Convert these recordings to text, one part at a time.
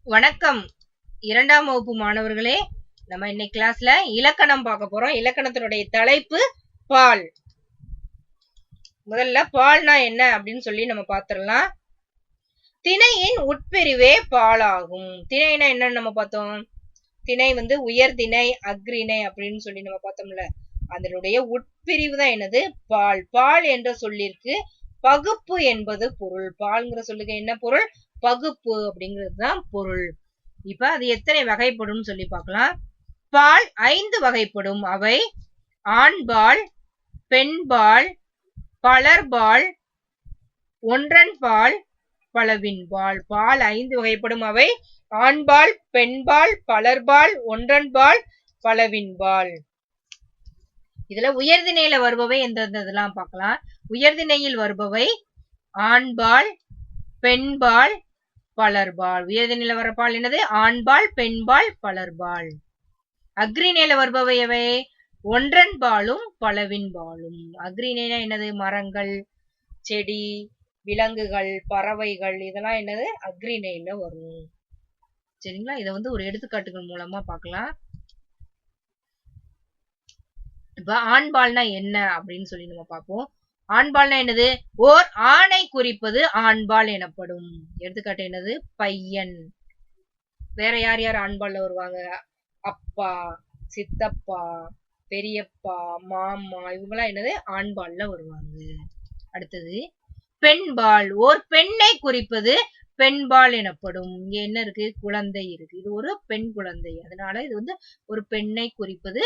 வணக்கம் இரண்டாம் வகுப்பு மாணவர்களே. நம்ம இன்னைக்கு கிளாஸ்ல இலக்கணம் பார்க்க போறோம். இலக்கணத்தினுடைய தலைப்பு பால். முதல்ல பால்னா என்ன அப்படின்னு சொல்லி நம்ம பார்த்திடலாம். திணையின் உட்பிரிவே பாலாகும். திணைனா என்னன்னு நம்ம பார்த்தோம். திணை உயர்திணை, அக்ரிணை அப்படின்னு சொல்லி நம்ம பார்த்தோம்ல. அதனுடைய உட்பிரிவு தான் என்னது? பால். பால் என்ற சொல்லிற்கு பகுப்பு என்பது பொருள். பால்ங்கிற சொல்லுக்கு என்ன பொருள்? பகுப்பு அப்படிங்கிறது தான் பொருள். இப்ப அது எத்தனை வகைப்படும் சொல்லி பார்க்கலாம். பால் 5 வகைப்படும். அவை ஆண்பால், பெண்பால், பலர்பால், ஒன்றன்பால், பலவின்பால். பால் 5 வகைப்படும். அவை ஆண்பால், பெண்பால், பலர்பால், ஒன்றன்பால், பலவின்பால். இதுல உயர்திணையில வருபவை எந்தெல்லாம் பார்க்கலாம். உயர்திணையில் வருபவை ஆண்பால், பெண்பால், பலர்பால். உயர்திணையில வர பால் என்னது? ஆண்பால், பெண்பால், பலர்பால். அக்ரிணையில வருபவை எவை? ஒன்றன்பாலும் பலவின்பாலும். அக்ரிணைனா என்னது? மரங்கள், செடி, விலங்குகள், பறவைகள், இதெல்லாம் என்னது? அக்ரிணையில வரும். சரிங்களா? இதை ஒரு எடுத்துக்காட்டுகள் மூலமா பார்க்கலாம். இப்ப ஆண்பால்னா என்ன அப்படின்னு சொல்லி நம்ம பார்ப்போம். ஆண்பால்னா என்னது? ஓர் ஆணை குறிப்பது ஆண்பால் எனப்படும். எடுத்துக்காட்டு என்னது? பையன். வேற யார் யார் ஆண்பால்ல வருவாங்க? அப்பா, சித்தப்பா, பெரியப்பா, மாமா, இவங்கெல்லாம் என்னது? ஆண்பால்ல வருவாங்க. அடுத்தது பெண்பால். ஓர் பெண்ணை குறிப்பது பெண்பால் எனப்படும். இங்க என்ன இருக்கு? குழந்தை இருக்கு. இது ஒரு பெண் குழந்தை. அதனால இது ஒரு பெண்ணை குறிப்பது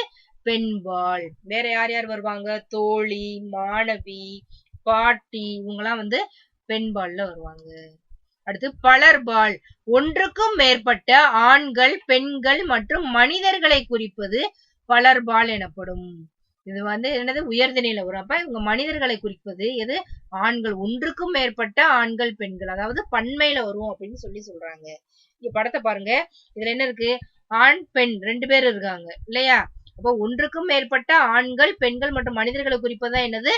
பெண்பால். வேற யார் யார் வருவாங்க? தோழி, மாணவி, பாட்டி, இவங்கெல்லாம் பெண்பால்ல வருவாங்க. அடுத்து பலர்பால். ஒன்றுக்கும் மேற்பட்ட ஆண்கள், பெண்கள் மற்றும் மனிதர்களை குறிப்பது பலர்பால் எனப்படும். இது என்னது? உயர்திணையில வரும். அப்ப இவங்க மனிதர்களை குறிப்பது எது? ஆண்கள். ஒன்றுக்கும் மேற்பட்ட ஆண்கள், பெண்கள், அதாவது பன்மையில வரும் அப்படின்னு சொல்லி சொல்றாங்க. இங்க படத்தை பாருங்க. இதுல என்ன இருக்கு? ஆண், பெண் 2 பேர் இருக்காங்க இல்லையா? அப்ப ஒன்றுக்கும் மேற்பட்ட ஆண்கள், பெண்கள் மற்றும் மனிதர்களை குறிப்பதுதான் என்னது?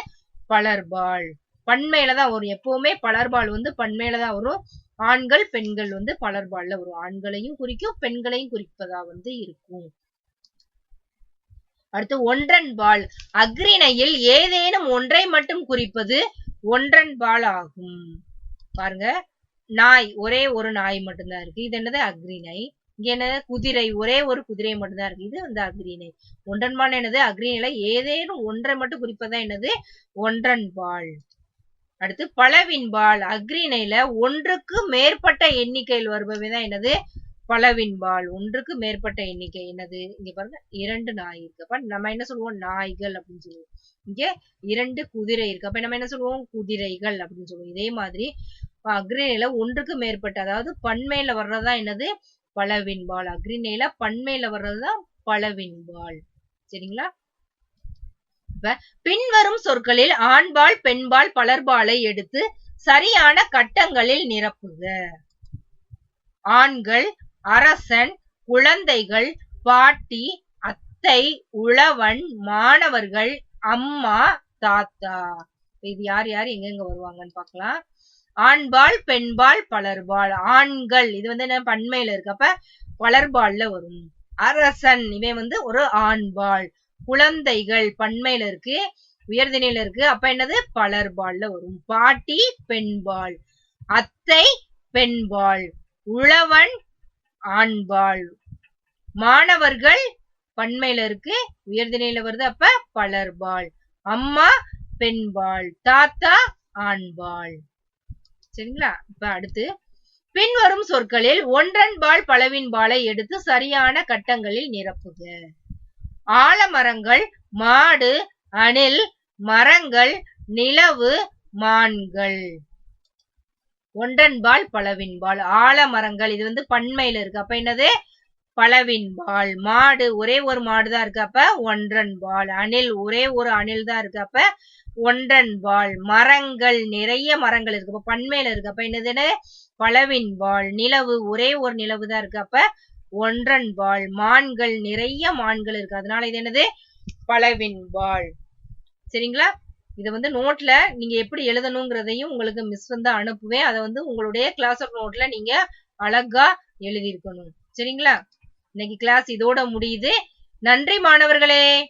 பலர்பால். பன்மையில தான் வரும். எப்பவுமே பலர்பால் பன்மையில தான் வரும். ஆண்கள், பெண்கள் பலர்பால்ல வரும். ஆண்களையும் குறிக்கும், பெண்களையும் குறிப்பதா இருக்கும். அடுத்து ஒன்றன்பால். அக்ரிணையில் ஏதேனும் ஒன்றை மட்டும் குறிப்பது ஒன்றன்பால் ஆகும். பாருங்க, நாய், ஒரே ஒரு நாய் மட்டும்தான் இருக்கு. இது என்னது? அக்ரிணை. இங்க என்னது? குதிரை, ஒரே ஒரு குதிரை மட்டும்தான் இருக்கு. இது அக்ரிணை. ஒன்றன்பால் என்னது? அக்ரிணையில ஏதேனும் ஒன்றை மட்டும் குறிப்பதா என்னது? ஒன்றன்பால். அடுத்து பலவின்பால். அக்ரிணையில ஒன்றுக்கு மேற்பட்ட எண்ணிக்கையில் வருபவைதான் என்னது? பலவின்பால். ஒன்றுக்கு மேற்பட்ட எண்ணிக்கை என்னது? இங்க பாருங்க, 2 நாய் இருக்கு. அப்ப நம்ம என்ன சொல்லுவோம்? நாய்கள் அப்படின்னு சொல்லுவோம். இங்க 2 குதிரை இருக்கு. அப்ப நம்ம என்ன சொல்லுவோம்? குதிரைகள் அப்படின்னு சொல்லுவோம். இதே மாதிரி அக்ரிணையில ஒன்றுக்கு மேற்பட்ட, அதாவது பன்மையில வர்றதா என்னது? பலவின்பால். அக்ரிணையில பன்மையில வர்றதுதான் பலவின்பால். சரிங்களா? இப்ப பின்வரும் சொற்களில் ஆண்பால், பெண்பால், பலர்பாலை எடுத்து சரியான கட்டங்களில் நிரப்புக. ஆண்கள்: அரசன், குழந்தைகள், பாட்டி, அத்தை, உழவன், மாணவர்கள், அம்மா, தாத்தா. இது யார் யார் எங்கெங்க வருவாங்கன்னு பார்க்கலாம். ஆண்பால், பெண்பால், பலர்பால். ஆண்கள் இது என்ன? பன்மையில இருக்கு. அப்ப பலர்பால்ல வரும். அரசன், இவன் ஒரு ஆண்பால். குழந்தைகள் பன்மையில இருக்கு, உயர்திணையில இருக்கு. அப்ப என்னது? பலர்பால்ல வரும். பாட்டி பெண்பால், அத்தை பெண்பால், உழவன் ஆண்பால், மாணவர்கள் பன்மையில இருக்கு, உயர்திணையில வருது. அப்ப பலர்பால். அம்மா பெண்பால், தாத்தா ஆண்பால். சரிங்களா? இப்ப அடுத்து பின்வரும் சொற்களில் ஒன்றன்பால், பலவின்பாலை எடுத்து சரியான கட்டங்களில் நிரப்புக. ஆலமரங்கள், மாடு, அணில், மரங்கள், நிலவு, மான்கள். ஒன்றன்பால், பலவின்பால். ஆலமரங்கள் இது பன்மையில இருக்கு. அப்ப என்னது? பலவின்பால். மாடு, ஒரே ஒரு மாடுதான் இருக்கு. அப்ப ஒன்றன்பால். அணில், ஒரே ஒரு அணில் தான் இருக்கு. அப்ப ஒன்றன்பால். மரங்கள், நிறைய மரங்கள் இருக்கு. அப்ப பன்மையில இருக்கு. அப்ப என்னதுன்னு? பலவின்பால். நிலவு, ஒரே ஒரு நிலவு தான் இருக்கு. அப்ப ஒன்றன்பால். மான்கள், நிறைய மான்கள் இருக்கு. அதனால இது என்னது? பலவின்பால். சரிங்களா? இதை நோட்ல நீங்க எப்படி எழுதணுங்கிறதையும் உங்களுக்கு மிஸ் அனுப்புவேன். அதை உங்களுடைய கிளாஸ் நோட்ல நீங்க அழகா எழுதியிருக்கணும். சரிங்களா? இன்னைக்கு கிளாஸ் இதோட முடியுது. நன்றி மாணவர்களே.